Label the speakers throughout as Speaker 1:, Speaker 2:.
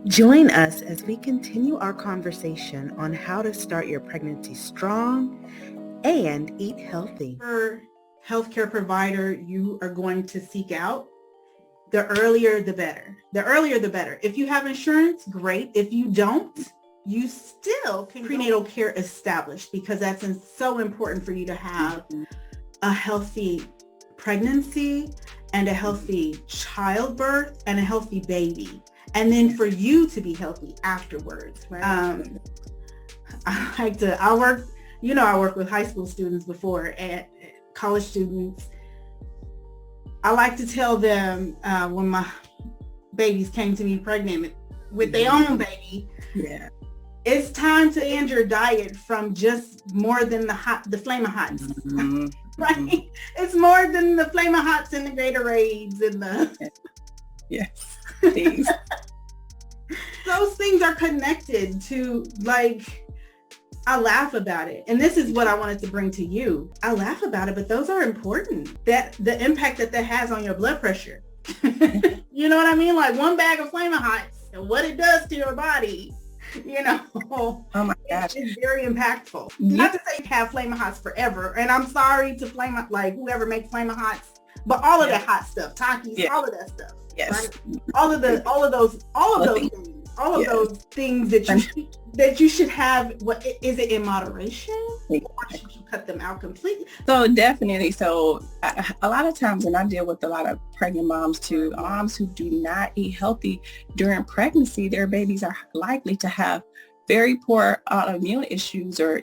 Speaker 1: Join us as we continue our conversation on how to start your pregnancy strong and eat healthy.
Speaker 2: For healthcare provider you are going to seek out, the earlier the better. The earlier the better. If you have insurance, great. If you don't, you still can prenatal care established, because that's so important for you to have a healthy pregnancy and a healthy childbirth and a healthy baby. And then for you to be healthy afterwards. Right. I work with high school students before, and college students. I like to tell them when my babies came to me pregnant with their own baby, it's time to end your diet from just more than the Flamin' Hots. Mm-hmm. Right? It's more than the Flamin' Hots and the Gatorades and the...
Speaker 1: Yes, please.
Speaker 2: Those things are connected to, like, I laugh about it. And this is what I wanted to bring to you. I laugh about it, but those are important. That the impact that has on your blood pressure. You know what I mean? Like one bag of Flamin' Hots and what it does to your body,
Speaker 1: Oh my gosh.
Speaker 2: It's very impactful. Yeah. Not to say have Flamin' Hots forever. And I'm sorry to whoever makes Flamin' Hots, but all of that hot stuff, Takis, all of that stuff.
Speaker 1: Yes.
Speaker 2: Right? All of those things that you should have. What is it, in moderation, or should you cut them out completely?
Speaker 1: So definitely. So a lot of times, and I deal with a lot of pregnant moms too, moms who do not eat healthy during pregnancy, their babies are likely to have very poor autoimmune issues or,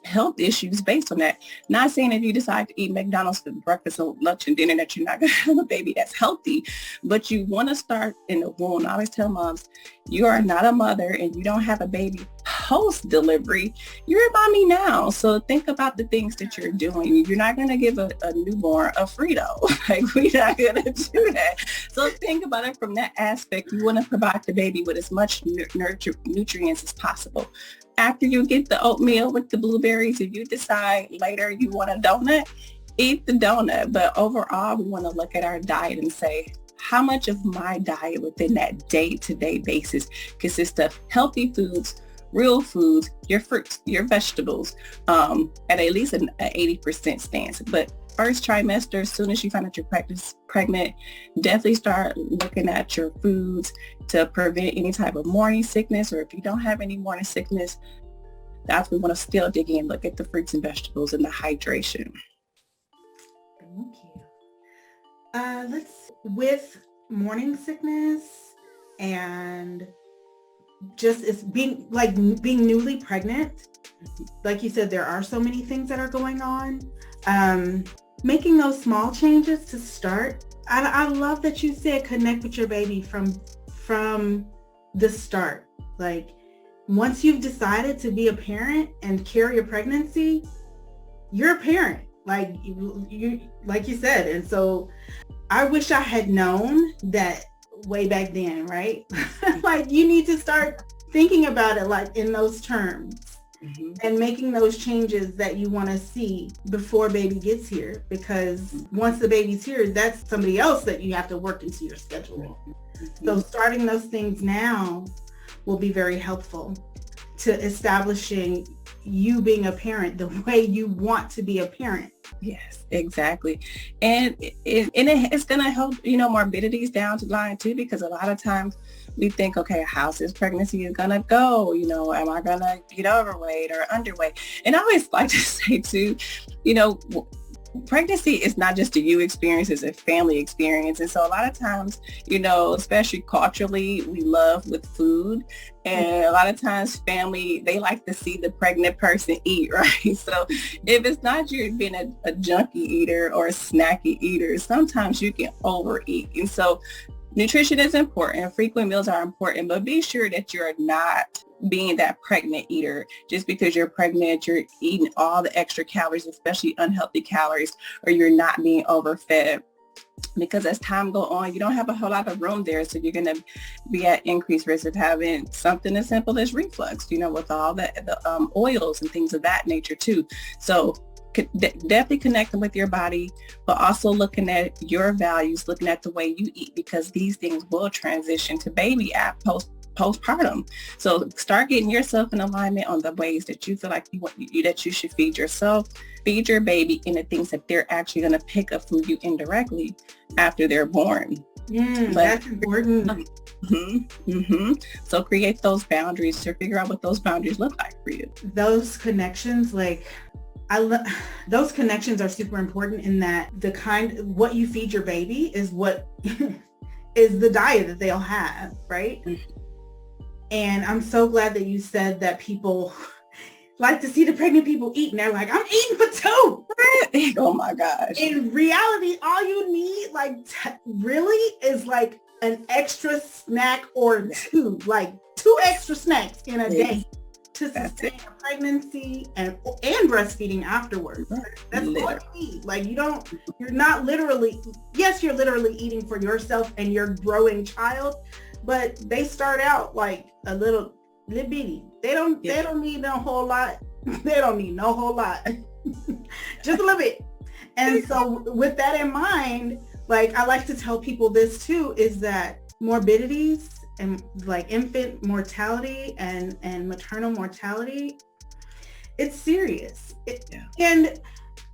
Speaker 1: health issues based on that. Not saying if you decide to eat McDonald's for breakfast or lunch and dinner that you're not going to have a baby that's healthy, but you want to start in the womb. I always tell moms, you are not a mother and you don't have a baby post-delivery. You're a mommy now. So think about the things that you're doing. You're not going to give a newborn a Frito. Like, we're not going to do that. So think about it from that aspect. You want to provide the baby with as much nutrients as possible. After you get the oatmeal with the blueberries, if you decide later you want a donut, eat the donut. But overall, we want to look at our diet and say, how much of my diet within that day-to-day basis consists of healthy foods, real foods, your fruits, your vegetables, at least an 80% stance. But first trimester, as soon as you find out you're pregnant, definitely start looking at your foods to prevent any type of morning sickness, or if you don't have any morning sickness, that's when we want to still dig in, look at the fruits and vegetables and the hydration.
Speaker 2: Thank you. With morning sickness and just being newly pregnant, like you said, there are so many things that are going on. Making those small changes to start. I love that you said connect with your baby from the start. Like, once you've decided to be a parent and carry a pregnancy, you're a parent. Like you said. And so I wish I had known that way back then, right? Like, you need to start thinking about it like in those terms. Mm-hmm. And making those changes that you want to see before baby gets here, because once the baby's here, that's somebody else that you have to work into your schedule. Mm-hmm. So starting those things now will be very helpful to establishing you being a parent the way you want to be a parent.
Speaker 1: Yes, exactly. And it's going to help, morbidities down the line too, because a lot of times we think, okay, how's this pregnancy is going to go? Am I going to get overweight or underweight? And I always like to say too, pregnancy is not just a you experience, it's a family experience. And so a lot of times, especially culturally, we love with food. And a lot of times family, they like to see the pregnant person eat, right? So if it's not you being a junky eater or a snacky eater, sometimes you can overeat. And so nutrition is important. Frequent meals are important, but be sure that you're not being that pregnant eater. Just because you're pregnant, you're eating all the extra calories, especially unhealthy calories, or you're not being overfed. Because as time go on, you don't have a whole lot of room there. So you're going to be at increased risk of having something as simple as reflux, with all the oils and things of that nature too. So definitely connecting with your body, but also looking at your values, looking at the way you eat, because these things will transition to baby at postpartum. So start getting yourself in alignment on the ways that you feel like that you should feed yourself, feed your baby, and the things that they're actually going to pick up from you indirectly after they're born.
Speaker 2: That's important.
Speaker 1: So create those boundaries to figure out what those boundaries look like for you.
Speaker 2: Those connections, those connections are super important in that what you feed your baby is what is the diet that they'll have, right? And I'm so glad that you said that people like to see the pregnant people eat, and they're like, I'm eating for two.
Speaker 1: Oh my gosh.
Speaker 2: In reality, all you need really is like an extra snack or two, like 2 extra snacks in a day to sustain a pregnancy and breastfeeding afterwards. That's all you need. Like you're not literally, yes, you're literally eating for yourself and your growing child, but they start out like a little bitty. They don't need no whole lot. They don't need no whole lot. Just a little bit. And so with that in mind, like I like to tell people this too, is that morbidities and like infant mortality and maternal mortality, it's serious. And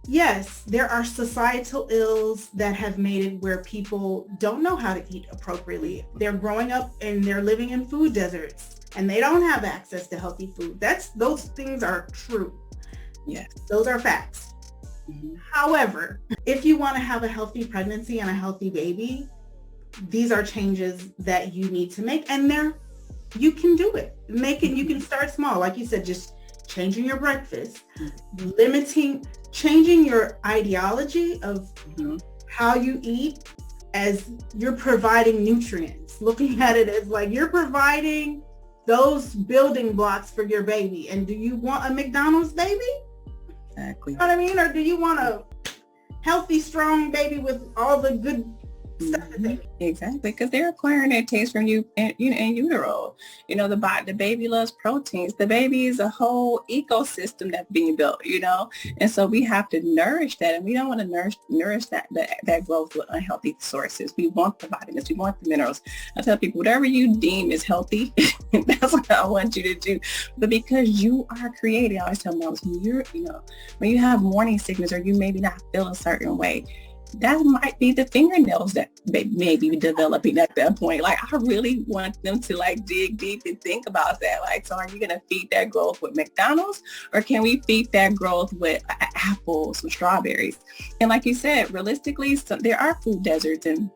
Speaker 2: yes, there are societal ills that have made it where people don't know how to eat appropriately. They're growing up and they're living in food deserts and they don't have access to healthy food. Those things are true.
Speaker 1: Yes.
Speaker 2: Those are facts. However, if you want to have a healthy pregnancy and a healthy baby, these are changes that you need to make, and you can do it. You can start small. Like you said, just changing your breakfast, changing your ideology of how you eat as you're providing nutrients, looking at it as like you're providing those building blocks for your baby. And do you want a McDonald's baby?
Speaker 1: Exactly.
Speaker 2: You know what I mean? Or do you want a healthy, strong baby with all the good stuff that they need?
Speaker 1: Exactly, because they're acquiring their taste from you in utero. The baby loves proteins. The baby is a whole ecosystem that's being built, and so we have to nourish that, and we don't want to nourish that growth with unhealthy sources. We want the vitamins, we want the minerals. I tell people, whatever you deem is healthy, that's what I want you to do. But because you are creating, I always tell moms, when you have morning sickness or you maybe not feel a certain way, that might be the fingernails that may be developing at that point. Like, I really want them to dig deep and think about that. Like, so are you going to feed that growth with McDonald's, or can we feed that growth with apples and strawberries? And like you said, realistically, there are food deserts, and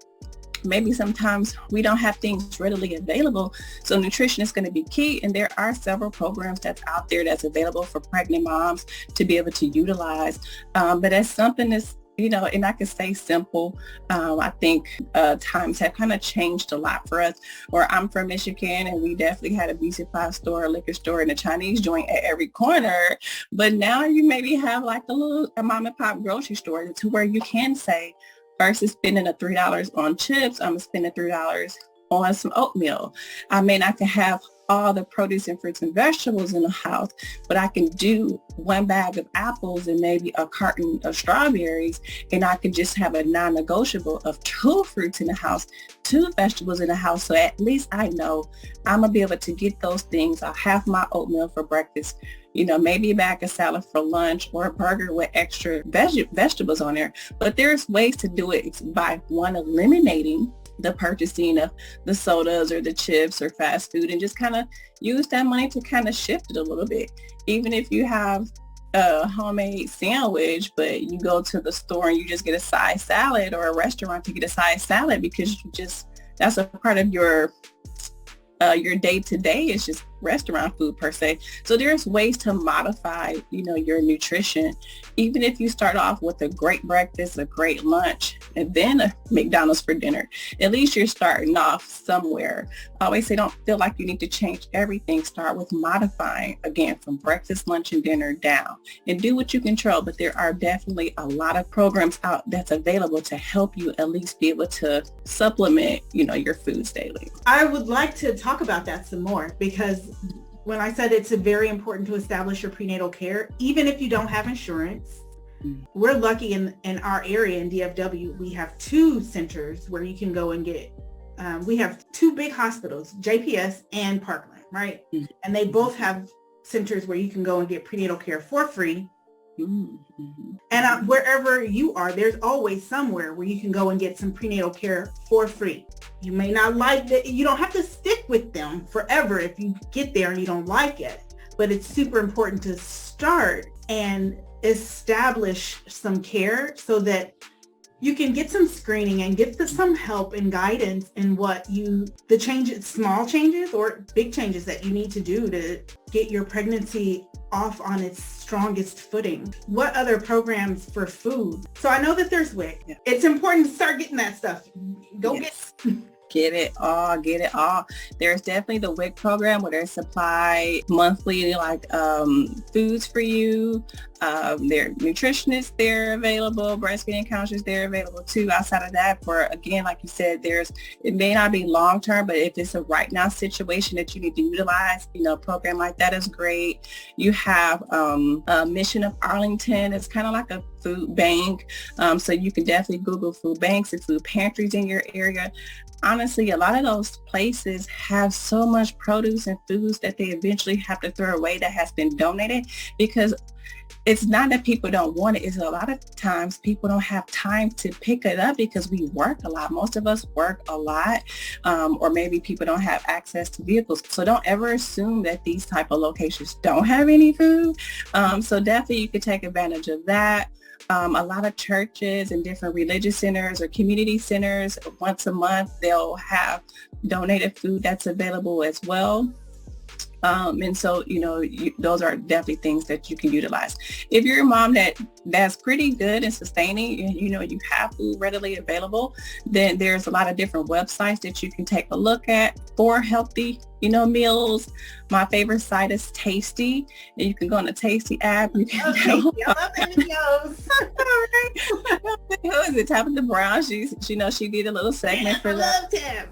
Speaker 1: maybe sometimes we don't have things readily available. So nutrition is going to be key. And there are several programs that's out there that's available for pregnant moms to be able to utilize. But that's something that's, and I can say simple. I think times have kind of changed a lot for us. Where I'm from Michigan, and we definitely had a beauty supply store, a liquor store, and a Chinese joint at every corner. But now you maybe have like a mom and pop grocery store to where you can say, versus spending $3 on chips, I'm spending $3 on some oatmeal. I mean, I can have all the produce and fruits and vegetables in the house, but I can do 1 bag of apples and maybe a carton of strawberries, and I can just have a non-negotiable of 2 fruits in the house, 2 vegetables in the house. So at least I know I'm gonna be able to get those things. I'll have my oatmeal for breakfast, maybe a bag of salad for lunch, or a burger with extra vegetables on there. But there's ways to do it by eliminating the purchasing of the sodas or the chips or fast food, and just kind of use that money to kind of shift it a little bit. Even if you have a homemade sandwich, but you go to the store and you just get a side salad, or a restaurant to get a side salad, because that's a part of your day-to-day is just restaurant food per se. So there's ways to modify, your nutrition. Even if you start off with a great breakfast, a great lunch, and then a McDonald's for dinner, at least you're starting off somewhere. I always say, don't feel like you need to change everything. Start with modifying, again, from breakfast, lunch, and dinner down, and do what you control. But there are definitely a lot of programs out that's available to help you at least be able to supplement, your foods daily.
Speaker 2: I would like to talk about that some more, because when I said it's very important to establish your prenatal care, even if you don't have insurance, We're lucky in our area in DFW, we have 2 centers where you can go and get, we have 2 big hospitals, JPS and Parkland, right? And they both have centers where you can go and get prenatal care for free. And wherever you are, there's always somewhere where you can go and get some prenatal care for free. You may not like it. You don't have to stick with them forever if you get there and you don't like it. But it's super important to start and establish some care so that you can get some screening and get some help and guidance in the changes, small changes or big changes that you need to do to get your pregnancy off on its strongest footing. What other programs for food? So I know that there's WIC. Yeah. It's important to start getting that stuff.
Speaker 1: Get it all. There's definitely the WIC program where they supply monthly foods for you. Their nutritionists, they're available. Breastfeeding counselors, they're available too. Outside of that, for again, like you said, it may not be long term, but if it's a right now situation that you need to utilize, a program like that is great. You have Mission of Arlington. It's kind of like a food bank. So you can definitely Google food banks and food pantries in your area. Honestly, a lot of those places have so much produce and foods that they eventually have to throw away that has been donated, because it's not that people don't want it. It's a lot of times people don't have time to pick it up because we work a lot. Most of us work a lot, or maybe people don't have access to vehicles. So don't ever assume that these type of locations don't have any food. So definitely you could take advantage of that. A lot of churches and different religious centers or community centers, once a month, they'll have donated food that's available as well. And so, those are definitely things that you can utilize. If you're a mom that's pretty good and sustaining, and you have food readily available, then there's a lot of different websites that you can take a look at for healthy, meals. My favorite site is Tasty, and you can go on the Tasty app. You can
Speaker 2: I love videos.
Speaker 1: Who is it? Tabitha Brown. She did a little segment for that.
Speaker 2: I love Tab.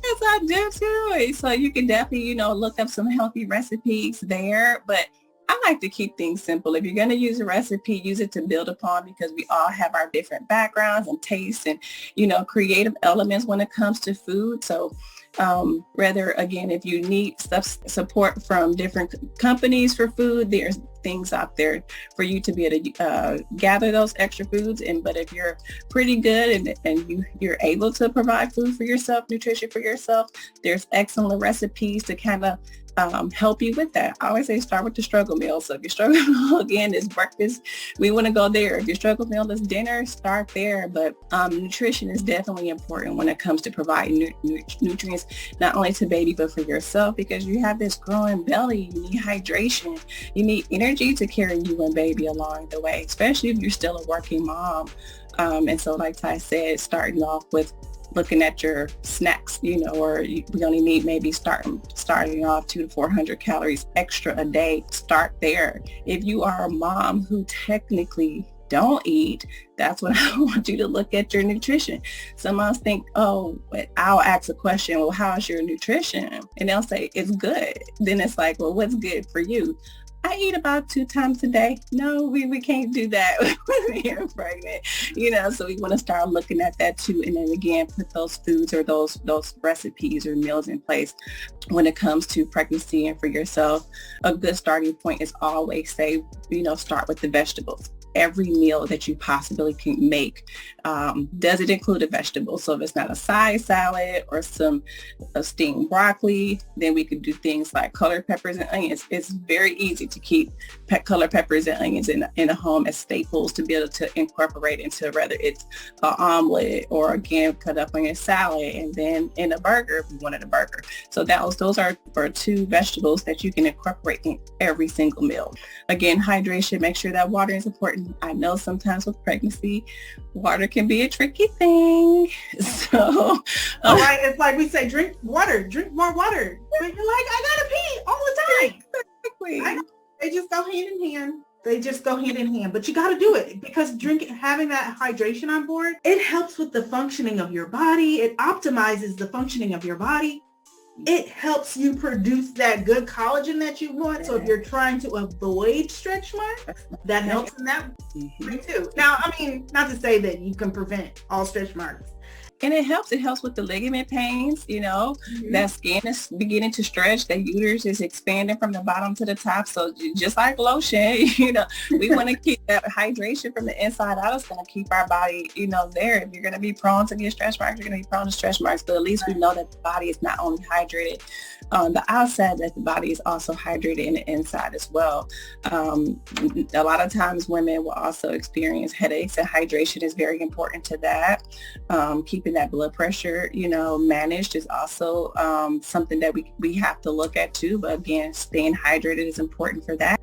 Speaker 1: Yes, I do too. So you can definitely, look up some healthy recipes there. But I like to keep things simple. If you're going to use a recipe, use it to build upon, because we all have our different backgrounds and tastes and, creative elements when it comes to food. So rather, again, if you need support from different companies for food, there's things out there for you to be able to gather those extra foods. But if you're pretty good and you're able to provide food for yourself, nutrition for yourself, there's excellent recipes to kind of help you with that. I always say start with the struggle meal. So if your struggle meal again is breakfast, we want to go there. If your struggle meal is dinner, start there. But nutrition is definitely important when it comes to providing nutrients, not only to baby, but for yourself, because you have this growing belly. You need hydration. You need energy to carry you and baby along the way, especially if you're still a working mom. And so like Ty said, starting off with looking at your snacks, or we only need maybe starting off 200 to 400 calories extra a day. Start there. If you are a mom who technically don't eat, that's what I want you to look at your nutrition. Some moms think, I'll ask a question, well, how's your nutrition? And they'll say, it's good. Then it's like, well, what's good for you? I eat about 2 times a day. No, we can't do that when you're pregnant, so we want to start looking at that too. And then again, put those foods or those recipes or meals in place when it comes to pregnancy. And for yourself, a good starting point is always say, start with the vegetables. Every meal that you possibly can make, does it include a vegetable? So if it's not a side salad or some steamed broccoli, then we could do things like colored peppers and onions. It's very easy to keep colored peppers and onions in a home as staples to be able to incorporate into, whether it's an omelet or again cut up on your salad, and then in a burger if you wanted a burger. So those are 2 vegetables that you can incorporate in every single meal. Again, hydration. Make sure that water is important. I know sometimes with pregnancy, water can be a tricky thing. So,
Speaker 2: right, it's like we say, drink more water. But you're like, I gotta pee all the time. Exactly. They just go hand in hand. But you got to do it, because having that hydration on board, it helps with the functioning of your body. It optimizes the functioning of your body. it helps you produce that good collagen that you want. So if you're trying to avoid stretch marks, that helps in that way too. Now, I mean, not to say that you can prevent all stretch marks.
Speaker 1: And it helps with the ligament pains, that skin is beginning to stretch, the uterus is expanding from the bottom to the top. So just like lotion, we want to keep that hydration from the inside out. It's going to keep our body, there. If you're going to be prone to get stretch marks, you're going to be prone to stretch marks. But at least we know that the body is not only hydrated on the outside, that the body is also hydrated in the inside as well. A lot of times women will also experience headaches, and hydration is very important to that. Keeping that blood pressure, managed is also something that we have to look at too. But again, staying hydrated is important for that.